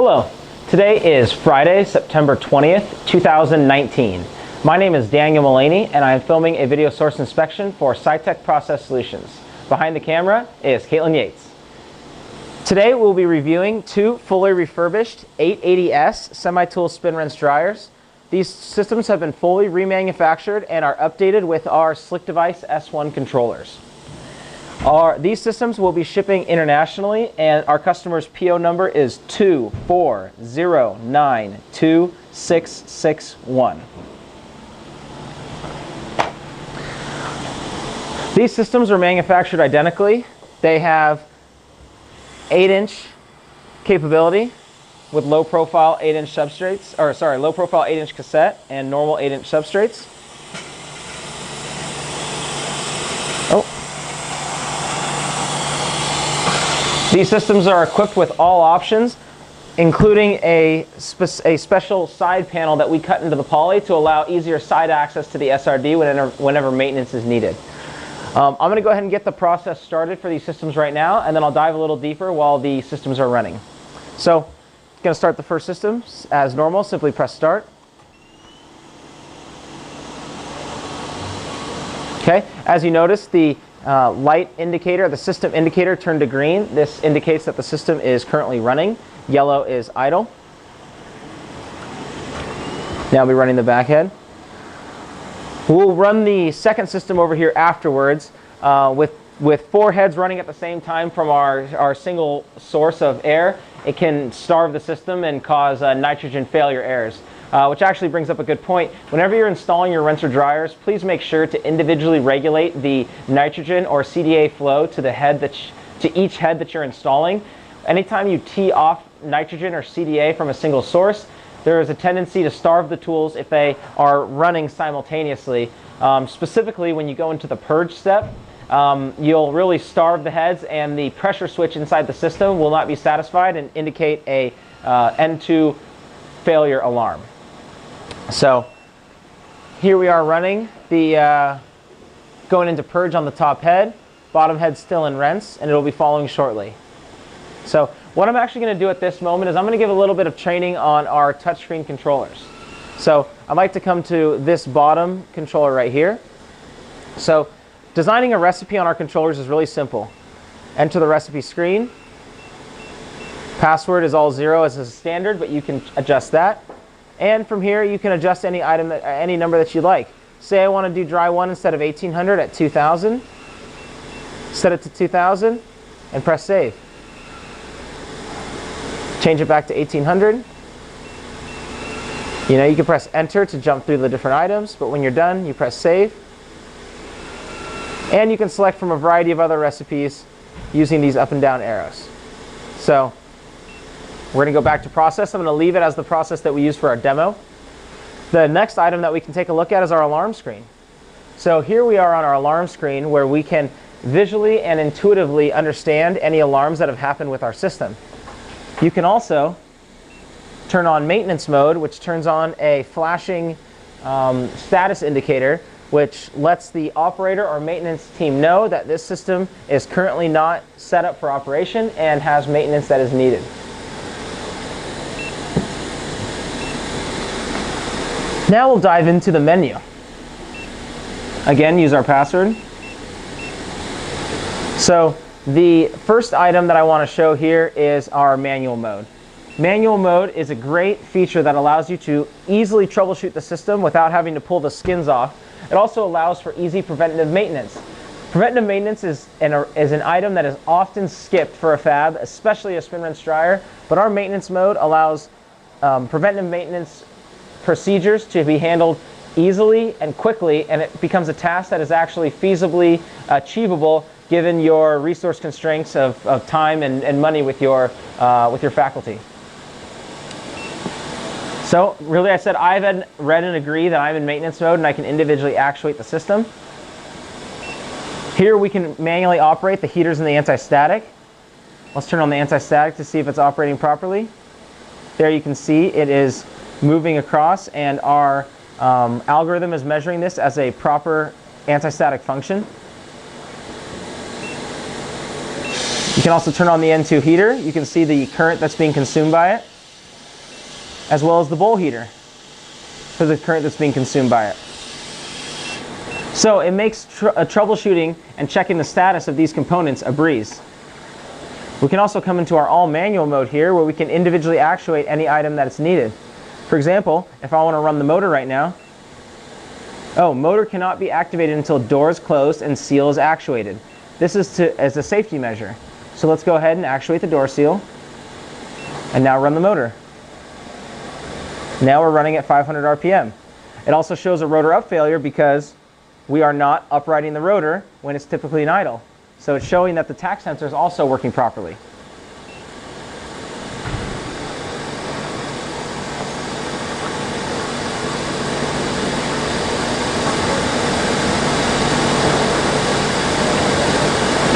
Hello, today is Friday, September 20th, 2019. My name is Daniel Mullany and I am filming a video source inspection for Sitek Process Solutions. Behind the camera is Caitlin Yates. Today we'll be reviewing two fully refurbished 880S semi-tool spin rinse dryers. These systems have been fully remanufactured and are updated with our SlickDevice S1 controllers. These systems will be shipping internationally, and our customer's PO number is 2409261. These systems are manufactured identically. They have 8-inch capability with low profile 8-inch substrates, or sorry, low profile 8-inch cassette and normal 8-inch substrates. These systems are equipped with all options, including a special side panel that we cut into the poly to allow easier side access to the SRD whenever maintenance is needed. I'm going to go ahead and get the process started for these systems right now, and then I'll dive a little deeper while the systems are running. So, I'm going to start the first system as normal. Simply press start. Okay, as you notice, the light indicator, the system indicator turned to green. This indicates that the system is currently running. Yellow is idle. Now we'll be running the back head. We'll run the second system over here afterwards with 4 heads running at the same time from our single source of air. It can starve the system and cause nitrogen failure errors. Which actually brings up a good point. Whenever you're installing your rinser dryers, please make sure to individually regulate the nitrogen or CDA flow to the head to each head that you're installing. Anytime you tee off nitrogen or CDA from a single source, there is a tendency to starve the tools if they are running simultaneously. Specifically, when you go into the purge step, you'll really starve the heads, and the pressure switch inside the system will not be satisfied and indicate a N2 failure alarm. So here we are running the going into purge on the top head, bottom head still in rinse, and it'll be following shortly. So what I'm actually going to do at this moment is I'm going to give a little bit of training on our touchscreen controllers. So I'd like to come to this bottom controller right here. So designing a recipe on our controllers is really simple. Enter the recipe screen. Password is all 0 as a standard, but you can adjust that. And from here, you can adjust any item, any number that you like. Say I want to do dry 1 instead of 1800 at 2000. Set it to 2000 and press save. Change it back to 1800. You know, you can press enter to jump through the different items, but when you're done, you press save. And you can select from a variety of other recipes using these up and down arrows. So we're going to go back to process. I'm going to leave it as the process that we use for our demo. The next item that we can take a look at is our alarm screen. So here we are on our alarm screen where we can visually and intuitively understand any alarms that have happened with our system. You can also turn on maintenance mode, which turns on a flashing status indicator, which lets the operator or maintenance team know that this system is currently not set up for operation and has maintenance that is needed. Now we'll dive into the menu. Again, use our password. So the first item that I want to show here is our manual mode. Manual mode is a great feature that allows you to easily troubleshoot the system without having to pull the skins off. It also allows for easy preventative maintenance. Preventative maintenance is an item that is often skipped for a fab, especially a spin rinse dryer, but our maintenance mode allows preventative maintenance procedures to be handled easily and quickly, and it becomes a task that is actually feasibly achievable given your resource constraints of time and money with your faculty. So really, I said I've read and agree that I'm in maintenance mode and I can individually actuate the system. Here we can manually operate the heaters and the anti-static. Let's turn on the anti-static to see if it's operating properly. There you can see it is moving across, and our algorithm is measuring this as a proper anti-static function. You can also turn on the N2 heater. You can see the current that's being consumed by it. as well as the bowl heater for the current that's being consumed by it. So it makes troubleshooting and checking the status of these components a breeze. We can also come into our all manual mode here, where we can individually actuate any item that is needed. For example, if I want to run the motor right now, motor cannot be activated until door is closed and seal is actuated. This is as a safety measure. So let's go ahead and actuate the door seal, and now run the motor. Now we're running at 500 RPM. It also shows a rotor up failure because we are not uprighting the rotor when it's typically in idle. So it's showing that the tach sensor is also working properly.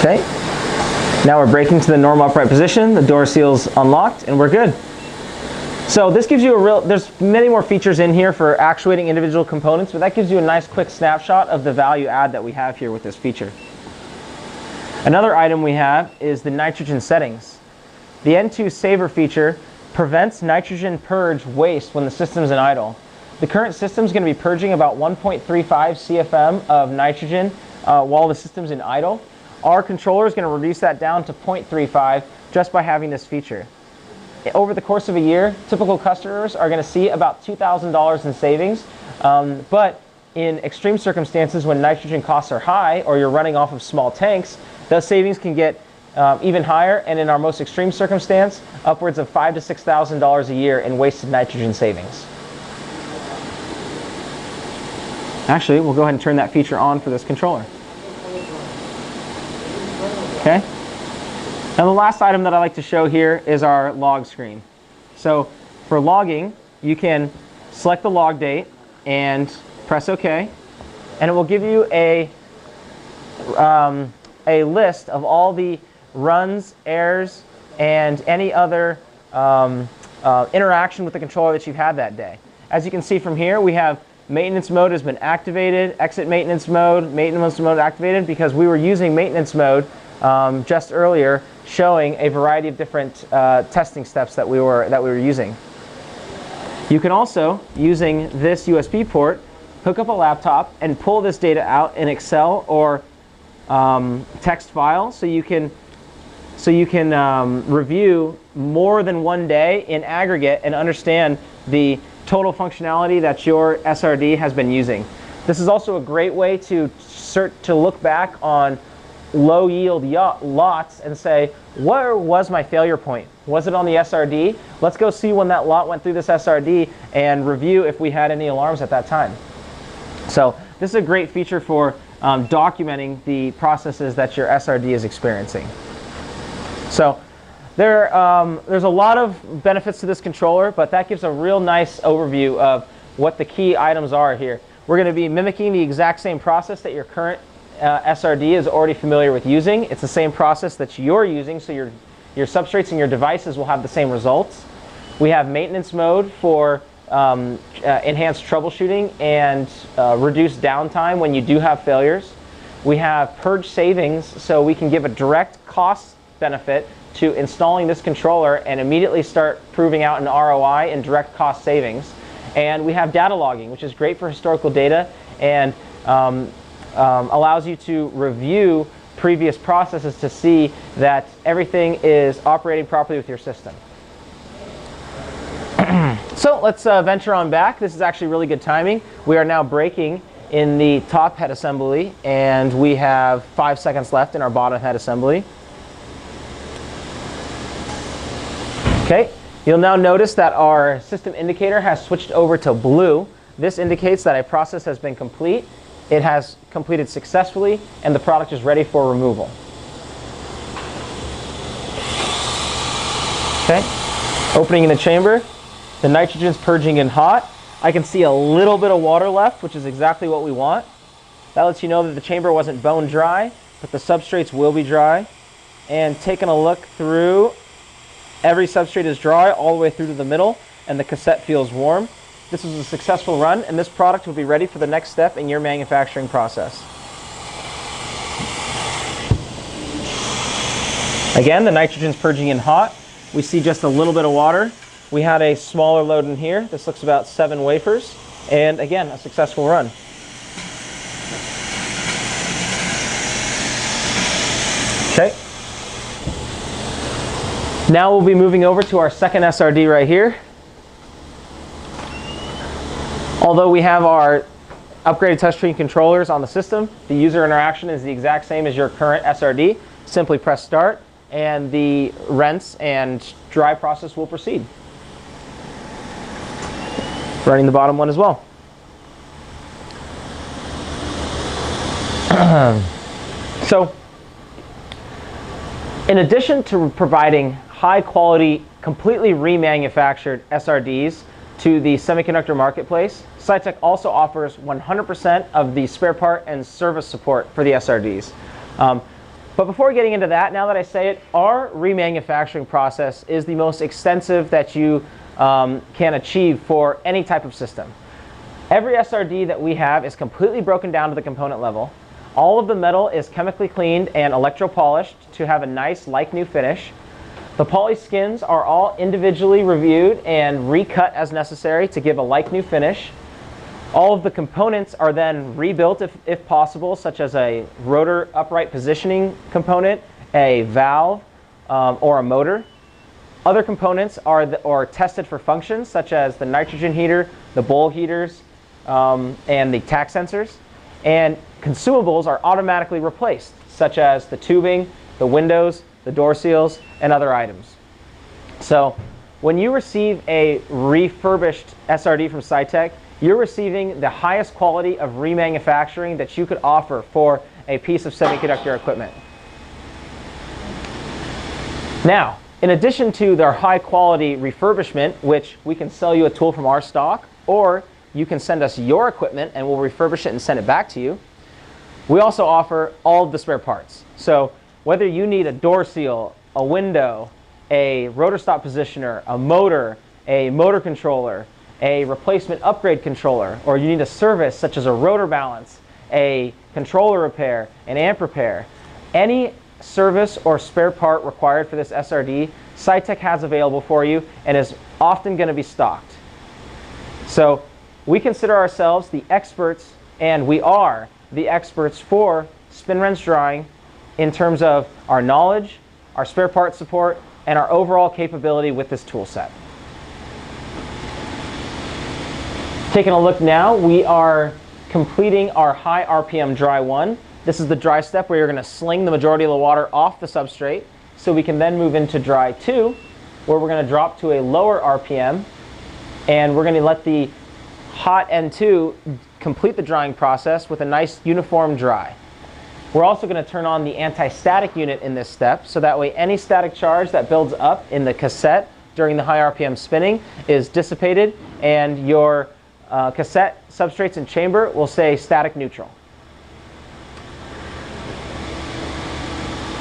Okay, now we're braking to the normal upright position, the door seal's unlocked, and we're good. So this gives you there's many more features in here for actuating individual components, but that gives you a nice quick snapshot of the value add that we have here with this feature. Another item we have is the nitrogen settings. The N2 Saver feature prevents nitrogen purge waste when the system's in idle. The current system is going to be purging about 1.35 CFM of nitrogen while the system's in idle. Our controller is going to reduce that down to 0.35 just by having this feature. Over the course of a year, typical customers are going to see about $2,000 in savings, but in extreme circumstances when nitrogen costs are high or you're running off of small tanks, those savings can get even higher, and in our most extreme circumstance, upwards of $5,000 to $6,000 a year in wasted nitrogen savings. Actually, we'll go ahead and turn that feature on for this controller. Okay. Now the last item that I like to show here is our log screen. So for logging, you can select the log date and press OK, and it will give you a list of all the runs, errors, and any other interaction with the controller that you've had that day. As you can see from here, we have maintenance mode has been activated, exit maintenance mode activated, because we were using maintenance mode just earlier, showing a variety of different testing steps that we were using. You can also, using this USB port, hook up a laptop and pull this data out in Excel or text file, so you can review more than one day in aggregate and understand the total functionality that your SRD has been using. This is also a great way to look back on low yield lots and say, where was my failure point? Was it on the SRD? Let's go see when that lot went through this SRD and review if we had any alarms at that time. So this is a great feature for documenting the processes that your SRD is experiencing. So there's a lot of benefits to this controller, but that gives a real nice overview of what the key items are here. We're going to be mimicking the exact same process that your current SRD is already familiar with using. It's the same process that you're using, so your substrates and your devices will have the same results. We have maintenance mode for enhanced troubleshooting and reduced downtime when you do have failures. We have purge savings, so we can give a direct cost benefit to installing this controller and immediately start proving out an ROI and direct cost savings. And we have data logging, which is great for historical data and allows you to review previous processes to see that everything is operating properly with your system. So let's venture on back. This is actually really good timing. We are now braking in the top head assembly, and we have 5 seconds left in our bottom head assembly. Okay, you'll now notice that our system indicator has switched over to blue. This indicates that a process has been complete. It has completed successfully, and the product is ready for removal. Okay, opening in the chamber. The nitrogen's purging in hot. I can see a little bit of water left, which is exactly what we want. That lets you know that the chamber wasn't bone dry, but the substrates will be dry. And taking a look through, every substrate is dry all the way through to the middle, and the cassette feels warm. This was a successful run, and this product will be ready for the next step in your manufacturing process. Again, the nitrogen's purging in hot. We see just a little bit of water. we had a smaller load in here. This looks about 7 wafers, and again, a successful run. Okay. Now we'll be moving over to our second SRD right here. Although we have our upgraded touchscreen controllers on the system, the user interaction is the exact same as your current SRD. Simply press start, and the rinse and dry process will proceed. Running the bottom one as well. So, in addition to providing high quality, completely remanufactured SRDs to the semiconductor marketplace, Sitek also offers 100% of the spare part and service support for the SRDs. But before getting into that, now that I say it, our remanufacturing process is the most extensive that you can achieve for any type of system. Every SRD that we have is completely broken down to the component level. All of the metal is chemically cleaned and electro-polished to have a nice, like-new finish. The poly skins are all individually reviewed and recut as necessary to give a like-new finish. All of the components are then rebuilt if possible, such as a rotor upright positioning component, a valve, or a motor. Other components are tested for functions, such as the nitrogen heater, the bowl heaters, and the tack sensors. And consumables are automatically replaced, such as the tubing, the windows, the door seals, and other items. So when you receive a refurbished SRD from Sitek, you're receiving the highest quality of remanufacturing that you could offer for a piece of semiconductor equipment. Now, in addition to their high quality refurbishment, which we can sell you a tool from our stock, or you can send us your equipment and we'll refurbish it and send it back to you, we also offer all of the spare parts. So whether you need a door seal, a window, a rotor stop positioner, a motor controller, a replacement upgrade controller, or you need a service such as a rotor balance, a controller repair, an amp repair, any service or spare part required for this SRD, Sitek has available for you and is often going to be stocked. So we consider ourselves the experts, and we are the experts for spin rinse drying in terms of our knowledge, our spare part support, and our overall capability with this tool set. Taking a look now, we are completing our high RPM dry 1. This is the dry step where you're going to sling the majority of the water off the substrate, so we can then move into dry 2, where we're going to drop to a lower RPM, and we're going to let the hot N2 complete the drying process with a nice uniform dry. We're also going to turn on the anti-static unit in this step, so that way any static charge that builds up in the cassette during the high RPM spinning is dissipated, and your cassette substrates and chamber will stay static neutral.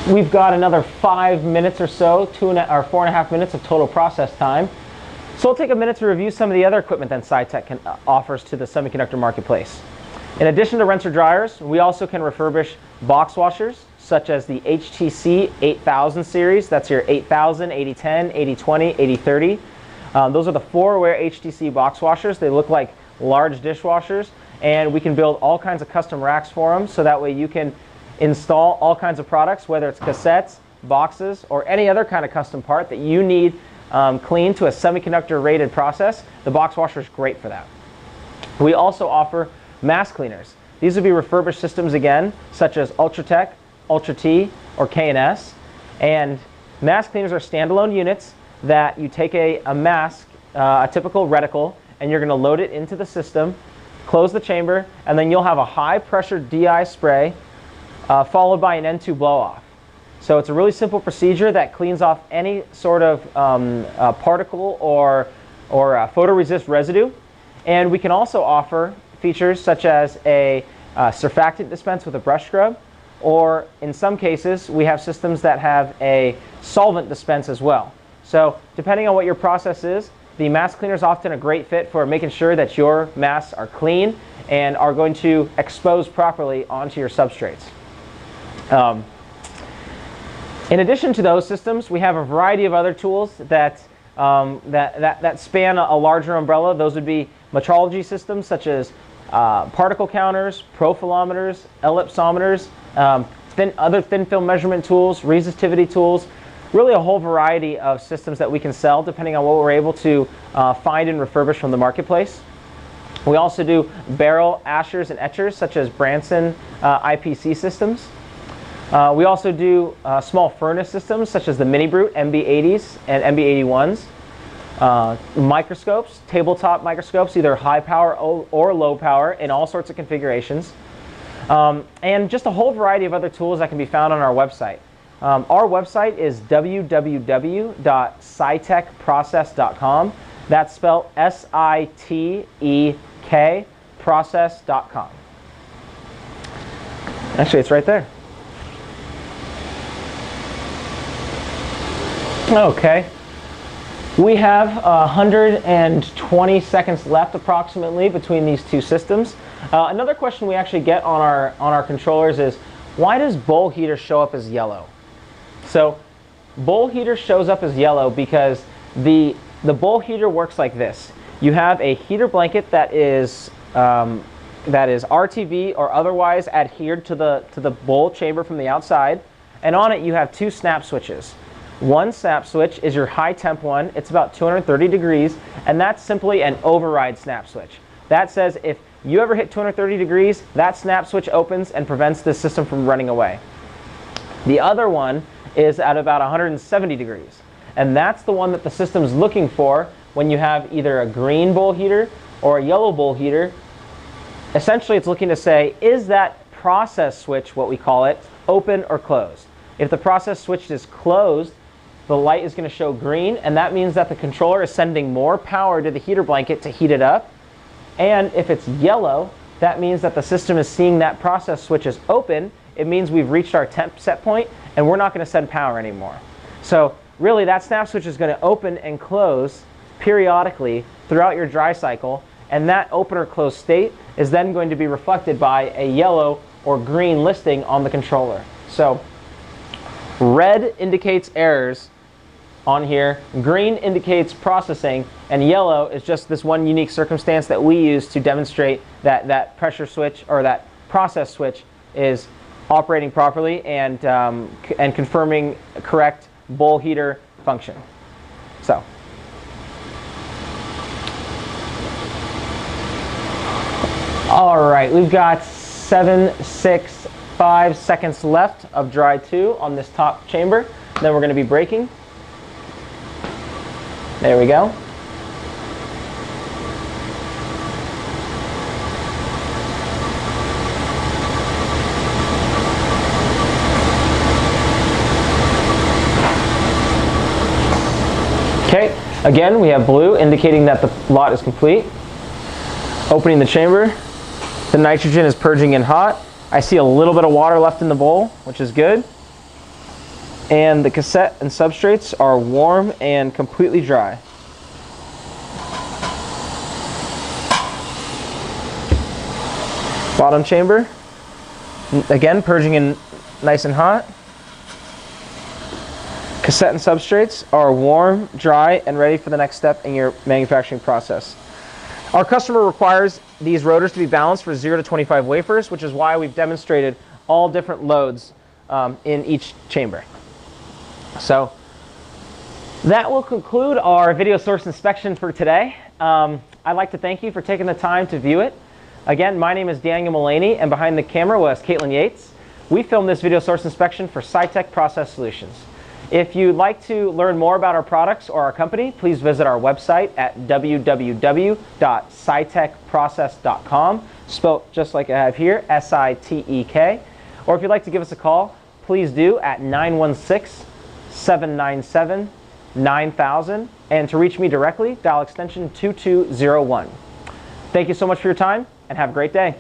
We've got another 5 minutes or so, 4.5 minutes of total process time. So we'll take a minute to review some of the other equipment that Sitek offers to the semiconductor marketplace. In addition to rinser dryers, we also can refurbish box washers, such as the HTC 8000 series. That's your 8000, 8010, 8020, 8030. Those are the 4-wear HTC box washers. They look like large dishwashers, and we can build all kinds of custom racks for them, so that way you can install all kinds of products, whether it's cassettes, boxes, or any other kind of custom part that you need cleaned to a semiconductor rated process. The box washer is great for that. We also offer mask cleaners. These would be refurbished systems again, such as Ultratech, Ultra T, or K&S. And mask cleaners are standalone units that you take a mask, a typical reticle, and you're going to load it into the system, close the chamber, and then you'll have a high pressure DI spray followed by an N2 blow off. So it's a really simple procedure that cleans off any sort of particle or photoresist residue. And we can also offer features such as a surfactant dispense with a brush scrub, or in some cases we have systems that have a solvent dispense as well. So depending on what your process is, the mask cleaner is often a great fit for making sure that your masks are clean and are going to expose properly onto your substrates. In addition to those systems, we have a variety of other tools that that span a larger umbrella. Those would be metrology systems such as particle counters, profilometers, ellipsometers, other thin film measurement tools, resistivity tools, really a whole variety of systems that we can sell depending on what we're able to find and refurbish from the marketplace. We also do barrel ashers and etchers such as Branson IPC systems. We also do small furnace systems such as the Mini Brute MB80s and MB81s. Microscopes, tabletop microscopes, either high power or low power in all sorts of configurations. And just a whole variety of other tools that can be found on our website. Our website is www.sitekprocess.com. That's spelled S-I-T-E-K, process.com. Actually, it's right there. Okay. We have 120 seconds left approximately between these two systems. Another question we actually get on our controllers is, why does bowl heater show up as yellow? So bowl heater shows up as yellow because the bowl heater works like this. You have a heater blanket that is RTV or otherwise adhered to the bowl chamber from the outside, and on it you have two snap switches. One snap switch is your high temp one. It's about 230 degrees, and that's simply an override snap switch. That says if you ever hit 230 degrees, that snap switch opens and prevents the system from running away. The other one is at about 170 degrees, and that's the one that the system's looking for when you have either a green bowl heater or a yellow bowl heater. Essentially, it's looking to say, is that process switch, what we call it, open or closed? If the process switch is closed, the light is going to show green, and that means that the controller is sending more power to the heater blanket to heat it up. And if it's yellow, that means that the system is seeing that process switch is open. It means we've reached our temp set point, and we're not going to send power anymore. So really, that snap switch is going to open and close periodically throughout your dry cycle, and that open or closed state is then going to be reflected by a yellow or green listing on the controller. So red indicates errors on here, green indicates processing, and yellow is just this one unique circumstance that we use to demonstrate that that pressure switch or that process switch is operating properly and confirming correct bowl heater function. So, all right, we've got 7, 6, 5 seconds left of dry 2 on this top chamber. Then we're going to be braking. There we go. Okay, again, we have blue indicating that the lot is complete. Opening the chamber, the nitrogen is purging in hot. I see a little bit of water left in the bowl, which is good. And the cassette and substrates are warm and completely dry. Bottom chamber, again, purging in nice and hot. Cassette and substrates are warm, dry, and ready for the next step in your manufacturing process. Our customer requires these rotors to be balanced for 0 to 25 wafers, which is why we've demonstrated all different loads in each chamber. So that will conclude our video source inspection for today. I'd like to thank you for taking the time to view it. Again, my name is Daniel Mullany, and behind the camera was Caitlin Yates. We filmed this video source inspection for Sitek Process Solutions. If you'd like to learn more about our products or our company, please visit our website at www.sitekprocess.com, spelled just like I have here, S-I-T-E-K. Or if you'd like to give us a call, please do at 916-797-9000. And to reach me directly, dial extension 2201. Thank you so much for your time, and have a great day.